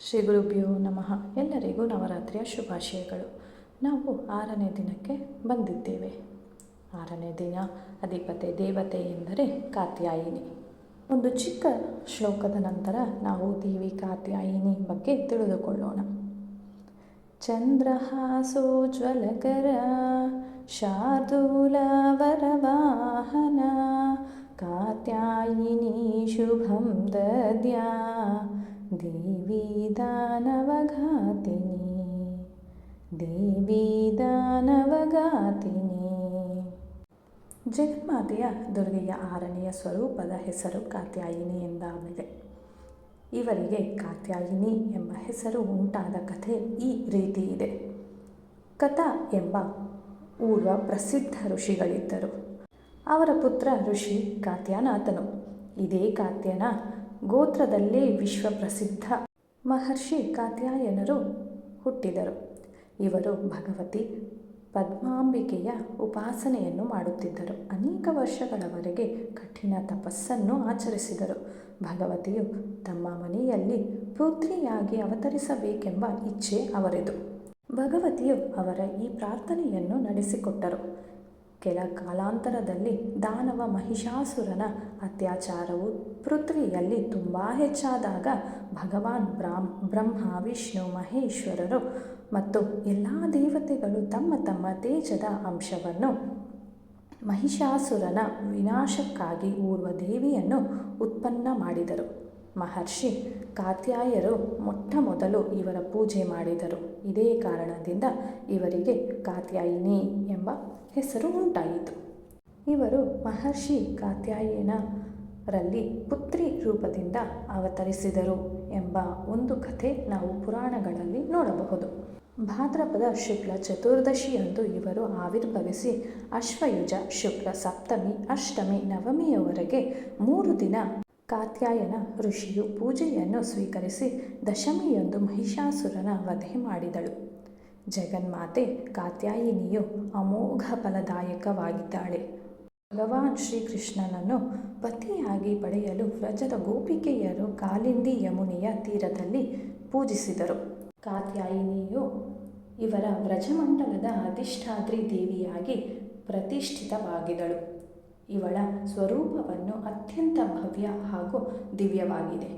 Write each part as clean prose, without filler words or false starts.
ಶ್ರೀ ಗುರುಭ್ಯೋ ನಮಃ. ಎಲ್ಲರಿಗೂ ನವರಾತ್ರಿಯ ಶುಭಾಶಯಗಳು. ನಾವು 6ನೇ ದಿನಕ್ಕೆ ಬಂದಿದ್ದೇವೆ. 6ನೇ ದಿನ ಅಧಿಪತೆ ದೇವತೆ ಎಂದರೆ ಕಾತ್ಯಾಯಿನಿ. ಒಂದು ಚಿಕ್ಕ ಶ್ಲೋಕದ ನಂತರ ನಾವು ದೇವಿ ಕಾತ್ಯಾಯಿನಿ ಬಗ್ಗೆ ತಿಳಿದುಕೊಳ್ಳೋಣ. ಚಂದ್ರಹಾಸೋಜ್ವಲಕರ ಶಾರ್ದೂಲ ವರವಾಹನ ಕಾತ್ಯಾಯಿನಿ ಶುಭಂ ದದ್ಯಾ ದೇವಿ ದಾನವಘಾತಿನಿ ದೇವಿ ದಾನವಘಾತಿನಿ. ಜಗನ್ಮಾತೆಯ ದುರ್ಗೆಯ 6ನೆಯ ಸ್ವರೂಪದ ಹೆಸರು ಕಾತ್ಯಾಯಿನಿ ಎಂದಾಗಿದೆ. ಇವರಿಗೆ ಕಾತ್ಯಾಯಿನಿ ಎಂಬ ಹೆಸರು ಉಂಟಾದ ಕಥೆ ಈ ರೀತಿ ಇದೆ. ಕಥಾ ಎಂಬ ಊರ್ವ ಪ್ರಸಿದ್ಧ ಋಷಿಗಳಿದ್ದರು. ಅವರ ಪುತ್ರ ಋಷಿ ಕಾತ್ಯಾನಾಥನು. ಇದೇ ಕಾತ್ಯನ ಗೋತ್ರದಲ್ಲೇ ವಿಶ್ವಪ್ರಸಿದ್ಧ ಮಹರ್ಷಿ ಕಾತ್ಯಾಯನರು ಹುಟ್ಟಿದರು. ಇವರು ಭಗವತಿ ಪದ್ಮಾಂಬಿಕೆಯ ಉಪಾಸನೆಯನ್ನು ಮಾಡುತ್ತಿದ್ದರು. ಅನೇಕ ವರ್ಷಗಳವರೆಗೆ ಕಠಿಣ ತಪಸ್ಸನ್ನು ಆಚರಿಸಿದರು. ಭಗವತಿಯು ತಮ್ಮ ಮನೆಯಲ್ಲಿ ಪುತ್ರಿಯಾಗಿ ಅವತರಿಸಬೇಕೆಂಬ ಇಚ್ಛೆ ಅವರದು. ಭಗವತಿಯು ಅವರ ಈ ಪ್ರಾರ್ಥನೆಯನ್ನು ನಡೆಸಿಕೊಟ್ಟರು. ಕೆಲ ಕಾಲಾಂತರದಲ್ಲಿ ದಾನವ ಮಹಿಷಾಸುರನ ಅತ್ಯಾಚಾರವು ಪೃಥ್ವಿಯಲ್ಲಿ ತುಂಬ ಹೆಚ್ಚಾದಾಗ ಭಗವಾನ್ ಬ್ರಹ್ಮ, ವಿಷ್ಣು, ಮಹೇಶ್ವರರು ಮತ್ತು ಎಲ್ಲ ದೇವತೆಗಳು ತಮ್ಮ ತಮ್ಮ ತೇಜದ ಅಂಶವನ್ನು ಮಹಿಷಾಸುರನ ವಿನಾಶಕ್ಕಾಗಿ ಊರ್ವ ದೇವಿಯನ್ನು ಉತ್ಪನ್ನ ಮಾಡಿದರು. ಮಹರ್ಷಿ ಕಾತ್ಯಾಯರು ಮೊಟ್ಟಮೊದಲು ಇವರ ಪೂಜೆ ಮಾಡಿದರು. ಇದೇ ಕಾರಣದಿಂದ ಇವರಿಗೆ ಕಾತ್ಯಾಯಿನಿ ಎಂಬ ಹೆಸರು ಉಂಟಾಯಿತು. ಇವರು ಮಹರ್ಷಿ ಕಾತ್ಯಾಯನರಲ್ಲಿ ಪುತ್ರಿ ರೂಪದಿಂದ ಅವತರಿಸಿದರು ಎಂಬ ಒಂದು ಕಥೆ ನಾವು ಪುರಾಣಗಳಲ್ಲಿ ನೋಡಬಹುದು. ಭಾದ್ರಪದ ಶುಕ್ಲ ಚತುರ್ದಶಿಯಂದು ಇವರು ಆವಿರ್ಭವಿಸಿ ಅಶ್ವಯುಜ ಶುಕ್ಲ ಸಪ್ತಮಿ, ಅಷ್ಟಮಿ, ನವಮಿಯವರೆಗೆ 3 ದಿನ ಕಾತ್ಯಾಯನ ಋಷಿಯು ಪೂಜೆಯನ್ನು ಸ್ವೀಕರಿಸಿ ದಶಮಿಯಂದು ಮಹಿಷಾಸುರನ ವಧೆ ಮಾಡಿದಳು. ಜಗನ್ಮಾತೆ ಕಾತ್ಯಾಯಿನಿಯು ಅಮೋಘ ಫಲದಾಯಕವಾಗಿದ್ದಾಳೆ. ಭಗವಾನ್ ಶ್ರೀಕೃಷ್ಣನನ್ನು ಪತಿಯಾಗಿ ಪಡೆಯಲು ವ್ರಜದ ಗೋಪಿಕೆಯರು ಕಾಲಿಂದಿ ಯಮುನೆಯ ತೀರದಲ್ಲಿ ಪೂಜಿಸಿದರು. ಕಾತ್ಯಾಯಿನಿಯು ಇವರ ವ್ರಜಮಂಡಲದ ಅಧಿಷ್ಠಾತ್ರಿ ದೇವಿಯಾಗಿ ಪ್ರತಿಷ್ಠಿತವಾಗಿದ್ದಳು. ಇವಳ ಸ್ವರೂಪವನ್ನು ಅತ್ಯಂತ ಭವ್ಯ ಹಾಗೂ ದಿವ್ಯವಾಗಿದೆ.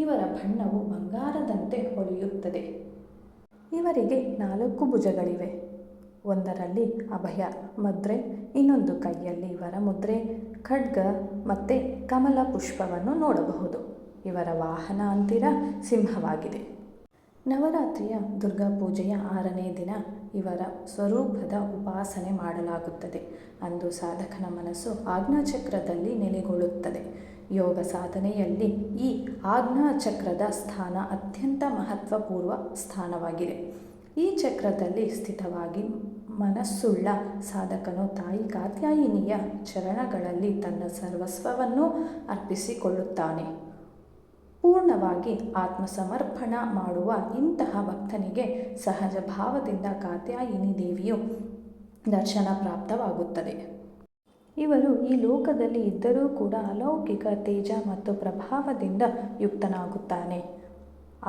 ಇವರ ಬಣ್ಣವು ಬಂಗಾರದಂತೆ ಹೊಳೆಯುತ್ತದೆ. ಇವರಿಗೆ 4 ಭುಜಗಳಿವೆ. ಒಂದರಲ್ಲಿ ಅಭಯ ಮುದ್ರೆ, ಇನ್ನೊಂದು ಕೈಯಲ್ಲಿ ವರಮುದ್ರೆ, ಖಡ್ಗ ಮತ್ತು ಕಮಲ ಪುಷ್ಪವನ್ನು ನೋಡಬಹುದು. ಇವರ ವಾಹನ ಅಂತಿರ ಸಿಂಹವಾಗಿದೆ. ನವರಾತ್ರಿಯ ದುರ್ಗಾ ಪೂಜೆಯ 6ನೇ ದಿನ ಇವರ ಸ್ವರೂಪದ ಉಪಾಸನೆ ಮಾಡಲಾಗುತ್ತದೆ. ಅಂದು ಸಾಧಕನ ಮನಸ್ಸು ಆಜ್ಞಾಚಕ್ರದಲ್ಲಿ ನೆಲೆಗೊಳ್ಳುತ್ತದೆ. ಯೋಗ ಸಾಧನೆಯಲ್ಲಿ ಈ ಆಜ್ಞಾಚಕ್ರದ ಸ್ಥಾನ ಅತ್ಯಂತ ಮಹತ್ವಪೂರ್ಣ ಸ್ಥಾನವಾಗಿದೆ. ಈ ಚಕ್ರದಲ್ಲಿ ಸ್ಥಿತವಾಗಿ ಮನಸ್ಸುಳ್ಳ ಸಾಧಕನು ತಾಯಿ ಕಾತ್ಯಾಯಿನಿಯ ಚರಣಗಳಲ್ಲಿ ತನ್ನ ಸರ್ವಸ್ವವನ್ನು ಅರ್ಪಿಸಿಕೊಳ್ಳುತ್ತಾನೆ. ಪೂರ್ಣವಾಗಿ ಆತ್ಮಸಮರ್ಪಣ ಮಾಡುವ ಇಂತಹ ಭಕ್ತನಿಗೆ ಸಹಜ ಭಾವದಿಂದ ಕಾತ್ಯಾಯಿನಿ ದೇವಿಯು ದರ್ಶನ ಪ್ರಾಪ್ತವಾಗುತ್ತದೆ. ಇವರು ಈ ಲೋಕದಲ್ಲಿ ಇದ್ದರೂ ಕೂಡ ಅಲೌಕಿಕ ತೇಜ ಮತ್ತು ಪ್ರಭಾವದಿಂದ ಯುಕ್ತನಾಗುತ್ತಾನೆ.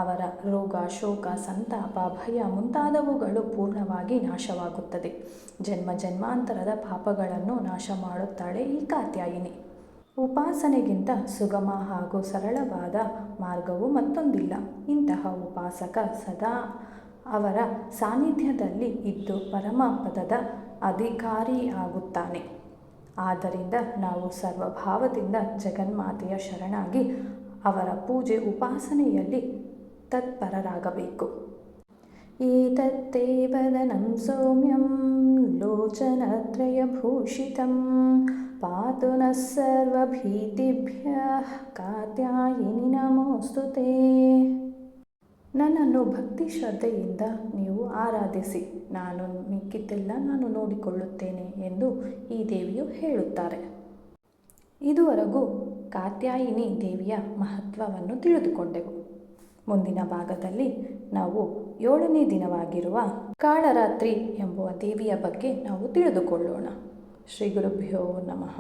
ಅವರ ರೋಗ, ಶೋಕ, ಸಂತಾಪ, ಭಯ ಮುಂತಾದವುಗಳು ಪೂರ್ಣವಾಗಿ ನಾಶವಾಗುತ್ತದೆ. ಜನ್ಮ ಜನ್ಮಾಂತರದ ಪಾಪಗಳನ್ನು ನಾಶ ಮಾಡುತ್ತಾಳೆ ಈ ಕಾತ್ಯಾಯಿನಿ. ಉಪಾಸನೆಗಿಂತ ಸುಗಮ ಹಾಗೂ ಸರಳವಾದ ಮಾರ್ಗವು ಮತ್ತೊಂದಿಲ್ಲ. ಇಂತಹ ಉಪಾಸಕ ಸದಾ ಅವರ ಸಾನ್ನಿಧ್ಯದಲ್ಲಿ ಇದ್ದು ಪರಮಪದದ ಅಧಿಕಾರಿಯಾಗುತ್ತಾನೆ. ಆದ್ದರಿಂದ ನಾವು ಸರ್ವಭಾವದಿಂದ ಜಗನ್ಮಾತೆಯ ಶರಣಾಗಿ ಅವರ ಪೂಜೆ ಉಪಾಸನೆಯಲ್ಲಿ ತತ್ಪರರಾಗಬೇಕು. ಏತತ್ತೇ ವದನಂ ಸೌಮ್ಯಂ ಲೋಚನತ್ರಯಭೂಷಿತಂ ಪಾತು ನಃ ಸರ್ವಭೀತಿಭ್ಯಃ ಕಾತ್ಯಾಯಿನಿ ನಮೋಸ್ತುತೇ. ನನ್ನನ್ನು ಭಕ್ತಿ ಶ್ರದ್ಧೆಯಿಂದ ನೀವು ಆರಾಧಿಸಿ, ನಾನು ಮಿಕ್ಕಿದ್ದೆಲ್ಲ ನಾನು ನೋಡಿಕೊಳ್ಳುತ್ತೇನೆ ಎಂದು ಈ ದೇವಿಯು ಹೇಳುತ್ತಾರೆ. ಇದುವರೆಗೂ ಕಾತ್ಯಾಯಿನಿ ದೇವಿಯ ಮಹತ್ವವನ್ನು ತಿಳಿದುಕೊಂಡೆವು. ಮುಂದಿನ ಭಾಗದಲ್ಲಿ ನಾವು 7ನೇ ದಿನವಾಗಿರುವ ಕಾಳರಾತ್ರಿ ಎಂಬುವ ದೇವಿಯ ಬಗ್ಗೆ ನಾವು ತಿಳಿದುಕೊಳ್ಳೋಣ. ಶ್ರೀ ಗುರುಭ್ಯೋ ನಮಃ.